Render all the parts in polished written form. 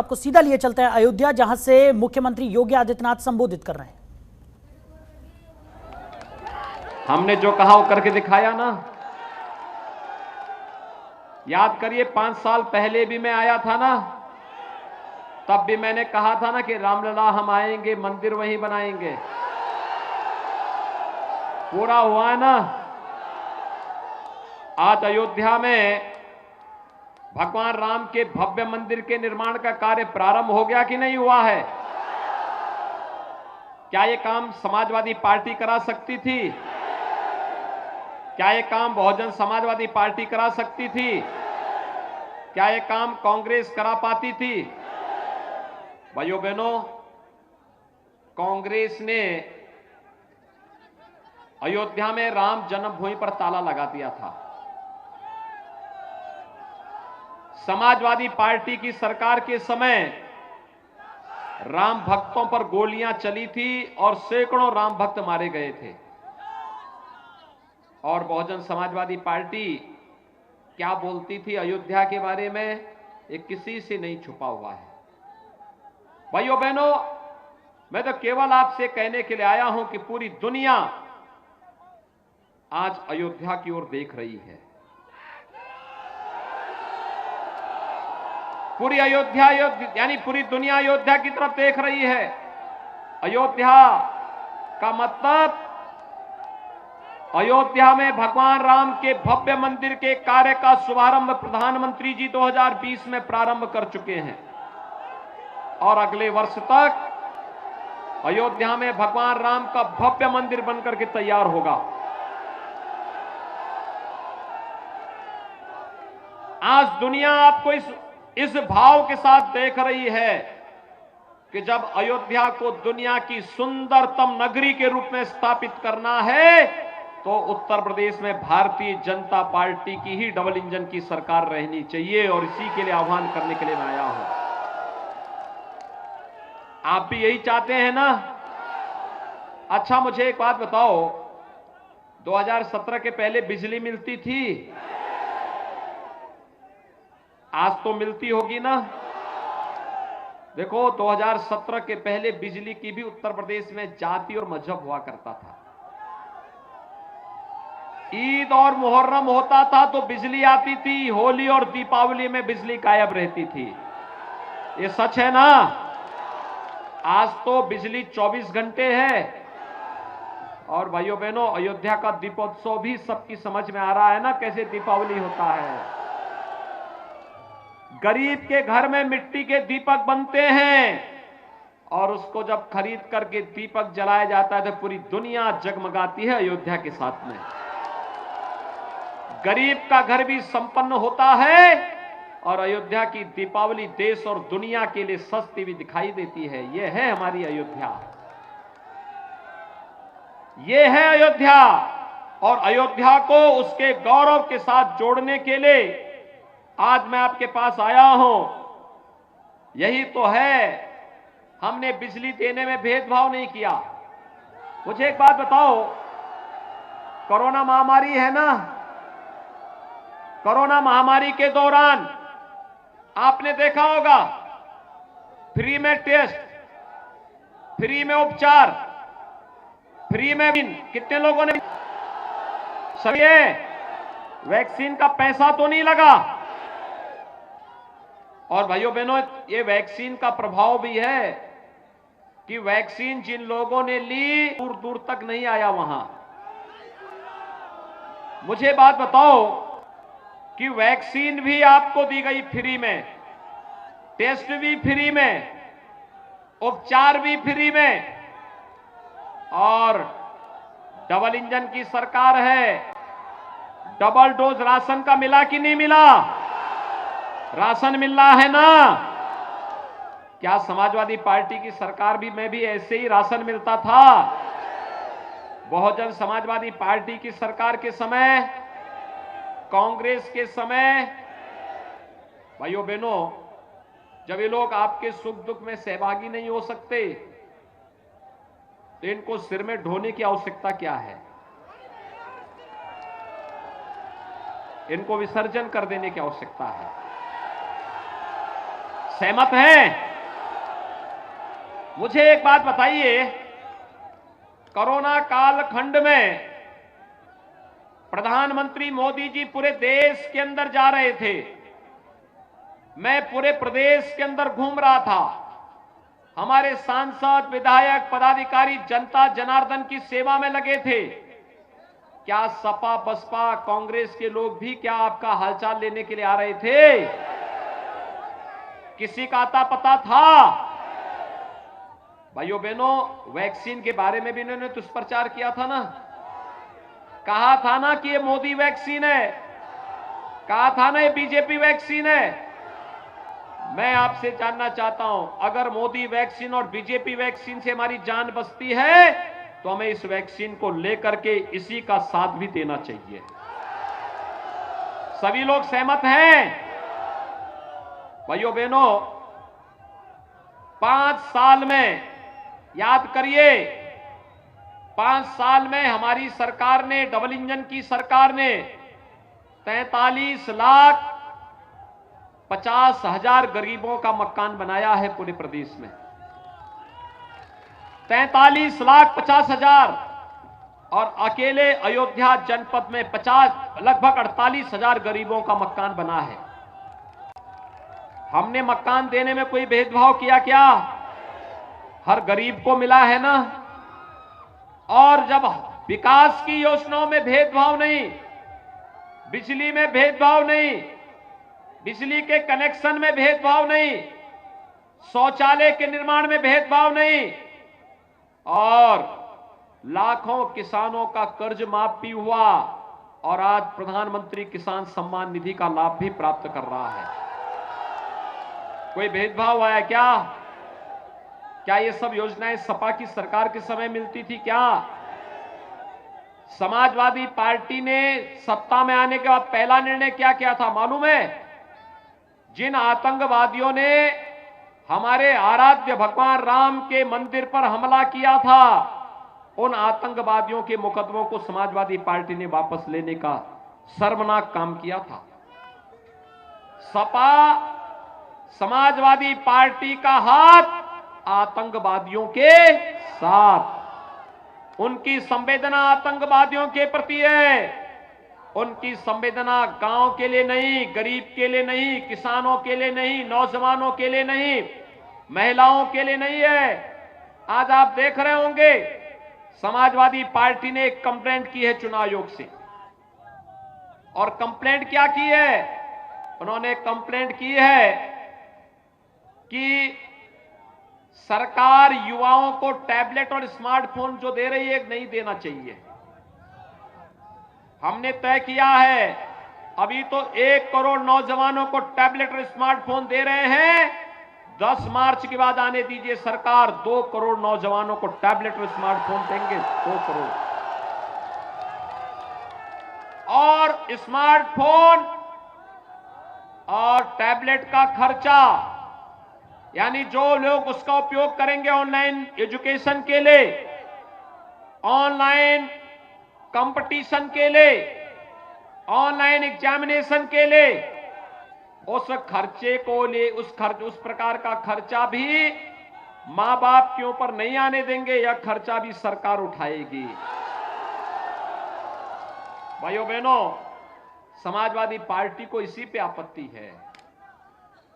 आपको सीधा लिए चलते हैं अयोध्या, जहां से मुख्यमंत्री योगी आदित्यनाथ संबोधित कर रहे हैं। हमने जो कहा वो करके दिखाया ना। याद करिए 5 साल पहले भी मैं आया था ना, तब भी मैंने कहा था ना कि रामलला हम आएंगे, मंदिर वहीं बनाएंगे। पूरा हुआ है ना। आज अयोध्या में भगवान राम के भव्य मंदिर के निर्माण का कार्य प्रारंभ हो गया कि नहीं हुआ है? क्या यह काम समाजवादी पार्टी करा सकती थी? क्या यह काम बहुजन समाजवादी पार्टी करा सकती थी? क्या यह काम कांग्रेस करा पाती थी? भाइयों बहनों, कांग्रेस ने अयोध्या में राम जन्मभूमि पर ताला लगा दिया था। समाजवादी पार्टी की सरकार के समय राम भक्तों पर गोलियां चली थी और सैकड़ों राम भक्त मारे गए थे। और बहुजन समाजवादी पार्टी क्या बोलती थी अयोध्या के बारे में, ये किसी से नहीं छुपा हुआ है। भाइयों बहनों, मैं तो केवल आपसे कहने के लिए आया हूं कि पूरी दुनिया आज अयोध्या की ओर देख रही है। पूरी अयोध्या यानी पूरी दुनिया अयोध्या की तरफ देख रही है। अयोध्या का मतलब अयोध्या में भगवान राम के भव्य मंदिर के कार्य का शुभारंभ प्रधानमंत्री जी 2020 में प्रारंभ कर चुके हैं और अगले वर्ष तक अयोध्या में भगवान राम का भव्य मंदिर बनकर के तैयार होगा। आज दुनिया आपको इस भाव के साथ देख रही है कि जब अयोध्या को दुनिया की सुंदरतम नगरी के रूप में स्थापित करना है तो उत्तर प्रदेश में भारतीय जनता पार्टी की ही डबल इंजन की सरकार रहनी चाहिए, और इसी के लिए आह्वान करने के लिए मैं आया हूं। आप भी यही चाहते हैं ना? अच्छा, मुझे एक बात बताओ, 2017 के पहले बिजली मिलती थी? आज तो मिलती होगी ना। देखो, 2017 के पहले बिजली की भी उत्तर प्रदेश में जाति और मजहब हुआ करता था। ईद और मुहर्रम होता था तो बिजली आती थी, होली और दीपावली में बिजली गायब रहती थी। ये सच है ना? आज तो बिजली 24 घंटे है। और भाइयों बहनों, अयोध्या का दीपोत्सव भी सबकी समझ में आ रहा है ना, कैसे दीपावली होता है। गरीब के घर में मिट्टी के दीपक बनते हैं और उसको जब खरीद करके दीपक जलाया जाता है तो पूरी दुनिया जगमगाती है अयोध्या के साथ में। गरीब का घर भी संपन्न होता है और अयोध्या की दीपावली देश और दुनिया के लिए सस्ती भी दिखाई देती है। यह है हमारी अयोध्या, यह है अयोध्या। और अयोध्या को उसके गौरव के साथ जोड़ने के लिए आज मैं आपके पास आया हूं। यही तो है, हमने बिजली देने में भेदभाव नहीं किया। मुझे एक बात बताओ, कोरोना महामारी है ना, कोरोना महामारी के दौरान आपने देखा होगा फ्री में टेस्ट, फ्री में उपचार, फ्री में कितने लोगों ने सही है, वैक्सीन का पैसा तो नहीं लगा। और भाइयों बहनों, ये वैक्सीन का प्रभाव भी है कि वैक्सीन जिन लोगों ने ली दूर दूर तक नहीं आया वहां। मुझे बात बताओ कि वैक्सीन भी आपको दी गई फ्री में, टेस्ट भी फ्री में, उपचार भी फ्री में, और डबल इंजन की सरकार है। डबल डोज राशन का मिला कि नहीं मिला? राशन मिल रहा है ना? क्या समाजवादी पार्टी की सरकार में भी ऐसे ही राशन मिलता था? बहुजन समाजवादी पार्टी की सरकार के समय, कांग्रेस के समय, भाइयों बहनों, जब ये लोग आपके सुख दुख में सहभागी नहीं हो सकते तो इनको सिर में ढोने की आवश्यकता क्या है? इनको विसर्जन कर देने की आवश्यकता है। सहमत हैं? मुझे एक बात बताइए, कोरोना कालखंड में प्रधानमंत्री मोदी जी पूरे देश के अंदर जा रहे थे, मैं पूरे प्रदेश के अंदर घूम रहा था, हमारे सांसद, विधायक, पदाधिकारी जनता जनार्दन की सेवा में लगे थे। क्या सपा, बसपा, कांग्रेस के लोग भी क्या आपका हालचाल लेने के लिए आ रहे थे? किसी का आता पता था? भाइयों बहनों, वैक्सीन के बारे में भी इन्होंने दुष्प्रचार किया था ना, कहा था ना कि ये मोदी वैक्सीन है, कहा था ना ये बीजेपी वैक्सीन है। मैं आपसे जानना चाहता हूं, अगर मोदी वैक्सीन और बीजेपी वैक्सीन से हमारी जान बचती है तो हमें इस वैक्सीन को लेकर के इसी का साथ भी देना चाहिए। सभी लोग सहमत हैं? भाइयों बहनों, 5 साल में, याद करिए, 5 साल में हमारी सरकार ने, डबल इंजन की सरकार ने 43,50,000 गरीबों का मकान बनाया है पूरे प्रदेश में। 43,50,000 और अकेले अयोध्या जनपद में लगभग 48,000 गरीबों का मकान बना है। हमने मकान देने में कोई भेदभाव किया क्या? हर गरीब को मिला है ना। और जब विकास की योजनाओं में भेदभाव नहीं, बिजली में भेदभाव नहीं, बिजली के कनेक्शन में भेदभाव नहीं, शौचालय के निर्माण में भेदभाव नहीं, और लाखों किसानों का कर्ज माफ भी हुआ और आज प्रधानमंत्री किसान सम्मान निधि का लाभ भी प्राप्त कर रहा है। कोई भेदभाव आया क्या? क्या ये सब योजनाएं सपा की सरकार के समय मिलती थी क्या? समाजवादी पार्टी ने सत्ता में आने के बाद पहला निर्णय क्या किया था मालूम है? जिन आतंकवादियों ने हमारे आराध्य भगवान राम के मंदिर पर हमला किया था, उन आतंकवादियों के मुकदमों को समाजवादी पार्टी ने वापस लेने का शर्मनाक काम किया था। सपा समाजवादी पार्टी का हाथ आतंकवादियों के साथ, उनकी संवेदना आतंकवादियों के प्रति है। उनकी संवेदना गांव के लिए नहीं, गरीब के लिए नहीं, किसानों के लिए नहीं, नौजवानों के लिए नहीं, महिलाओं के लिए नहीं है। आज आप देख रहे होंगे समाजवादी पार्टी ने एक कंप्लेंट की है चुनाव आयोग से, और कंप्लेंट क्या की है? उन्होंने कंप्लेंट की है कि सरकार युवाओं को टैबलेट और स्मार्टफोन जो दे रही है नहीं देना चाहिए। हमने तय किया है, अभी तो 1 करोड़ नौजवानों को टैबलेट और स्मार्टफोन दे रहे हैं, 10 मार्च के बाद आने दीजिए, सरकार 2 करोड़ नौजवानों को टैबलेट और स्मार्टफोन देंगे। 2 करोड़। और स्मार्टफोन और टैबलेट का खर्चा, यानी जो लोग उसका उपयोग करेंगे ऑनलाइन एजुकेशन के लिए, ऑनलाइन कंपटीशन के लिए, ऑनलाइन एग्जामिनेशन के लिए, उस खर्चे को ले, उस प्रकार का खर्चा भी मां बाप के ऊपर नहीं आने देंगे, यह खर्चा भी सरकार उठाएगी। भाइयों बहनों, समाजवादी पार्टी को इसी पे आपत्ति है।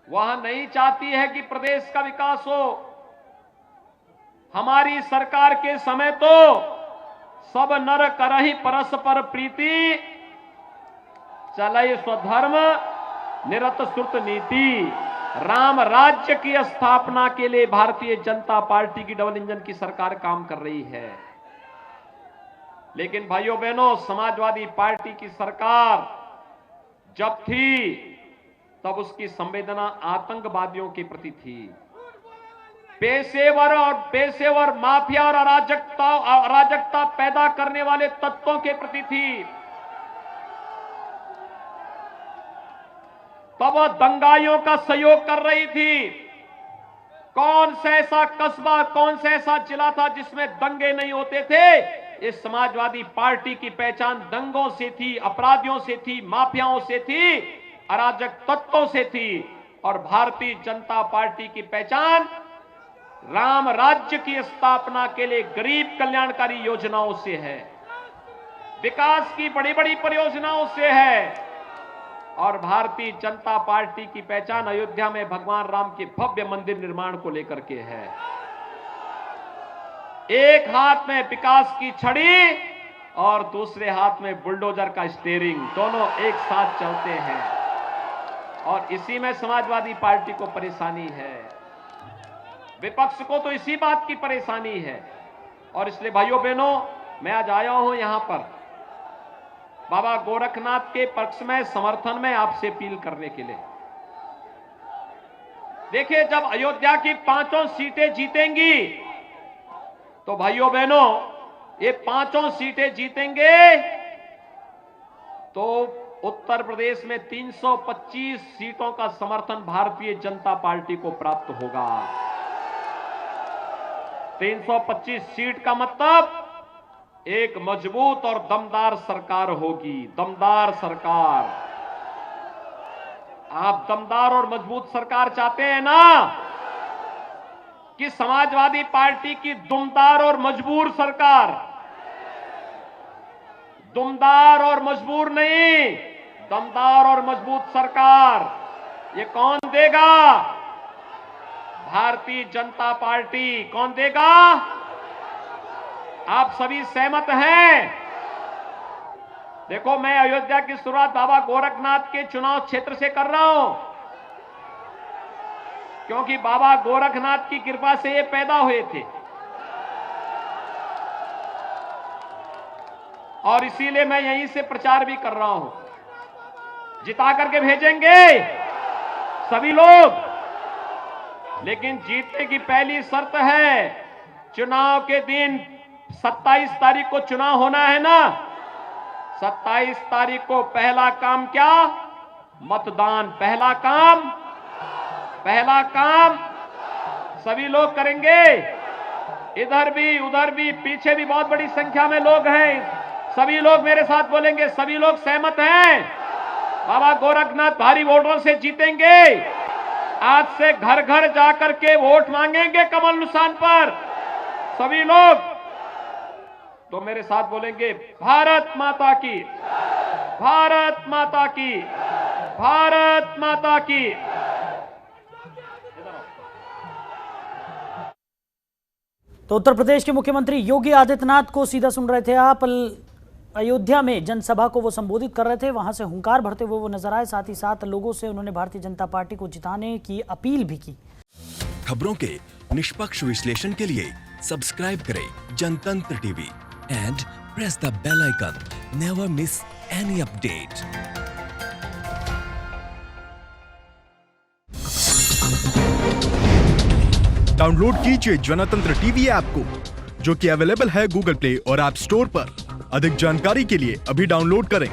वह नहीं चाहती है कि प्रदेश का विकास हो। हमारी सरकार के समय तो सब नर करहि परस्पर प्रीति, चलई स्वधर्म निरत श्रुत नीति। राम राज्य की स्थापना के लिए भारतीय जनता पार्टी की डबल इंजन की सरकार काम कर रही है। लेकिन भाइयों बहनों, समाजवादी पार्टी की सरकार जब थी तब उसकी संवेदना आतंकवादियों के प्रति थी। पेशेवर माफिया और अराजकता पैदा करने वाले तत्वों के प्रति थी। तब वह दंगाइयों का सहयोग कर रही थी। कौन सा ऐसा कस्बा, कौन सा ऐसा जिला था जिसमें दंगे नहीं होते थे? इस समाजवादी पार्टी की पहचान दंगों से थी, अपराधियों से थी, माफियाओं से थी, अराजक तत्वों से थी। और भारतीय जनता पार्टी की पहचान राम राज्य की स्थापना के लिए गरीब कल्याणकारी योजनाओं से है, विकास की बड़ी बड़ी परियोजनाओं से है और भारतीय जनता पार्टी की पहचान अयोध्या में भगवान राम के भव्य मंदिर निर्माण को लेकर के है। एक हाथ में विकास की छड़ी और दूसरे हाथ में बुलडोजर का स्टीयरिंग, दोनों एक साथ चलते हैं और इसी में समाजवादी पार्टी को परेशानी है, विपक्ष को तो इसी बात की परेशानी है। और इसलिए भाइयों बहनों, मैं आज आया हूं यहां पर बाबा गोरखनाथ के पक्ष में, समर्थन में आपसे अपील करने के लिए। देखिए, जब अयोध्या की 5 सीटें जीतेंगी तो भाइयों बहनों, ये 5 सीटें जीतेंगे तो उत्तर प्रदेश में 325 सीटों का समर्थन भारतीय जनता पार्टी को प्राप्त होगा। 325 सीट का मतलब एक मजबूत और दमदार सरकार होगी, दमदार सरकार। आप दमदार और मजबूत सरकार चाहते हैं ना, कि समाजवादी पार्टी की दुमदार और मजबूर सरकार? दुमदार और मजबूर नहीं, दमदार और मजबूत सरकार ये कौन देगा? भारतीय जनता पार्टी। कौन देगा? आप सभी सहमत हैं? देखो, मैं अयोध्या की शुरुआत बाबा गोरखनाथ के चुनाव क्षेत्र से कर रहा हूं, क्योंकि बाबा गोरखनाथ की कृपा से ये पैदा हुए थे और इसीलिए मैं यहीं से प्रचार भी कर रहा हूं। जिता करके भेजेंगे सभी लोग, लेकिन जीतने की पहली शर्त है, चुनाव के दिन 27 तारीख को चुनाव होना है ना। 27 तारीख को पहला काम क्या? मतदान। पहला काम सभी लोग करेंगे, इधर भी उधर भी, पीछे भी बहुत बड़ी संख्या में लोग हैं। सभी लोग मेरे साथ बोलेंगे, सभी लोग सहमत हैं? बाबा गोरखनाथ भारी वोटों से जीतेंगे। आज से घर घर जाकर के वोट मांगेंगे कमल निशान पर सभी लोग। तो मेरे साथ बोलेंगे, भारत माता की, भारत माता की, भारत माता की। तो उत्तर प्रदेश के मुख्यमंत्री योगी आदित्यनाथ को सीधा सुन रहे थे आप। अयोध्या में जनसभा को वो संबोधित कर रहे थे, वहां से हुंकार भरते हुए वो नजर आए। साथ ही साथ लोगों से उन्होंने भारतीय जनता पार्टी को जिताने की अपील भी की। खबरों के निष्पक्ष विश्लेषण के लिए सब्सक्राइब करें Jantantra TV and press the bell icon. Never miss any update. Download कीजिए जनतंत्र टीवी ऐप को, जो कि अवेलेबल है गूगल प्ले और ऐप स्टोर पर। अधिक जानकारी के लिए अभी डाउनलोड करें।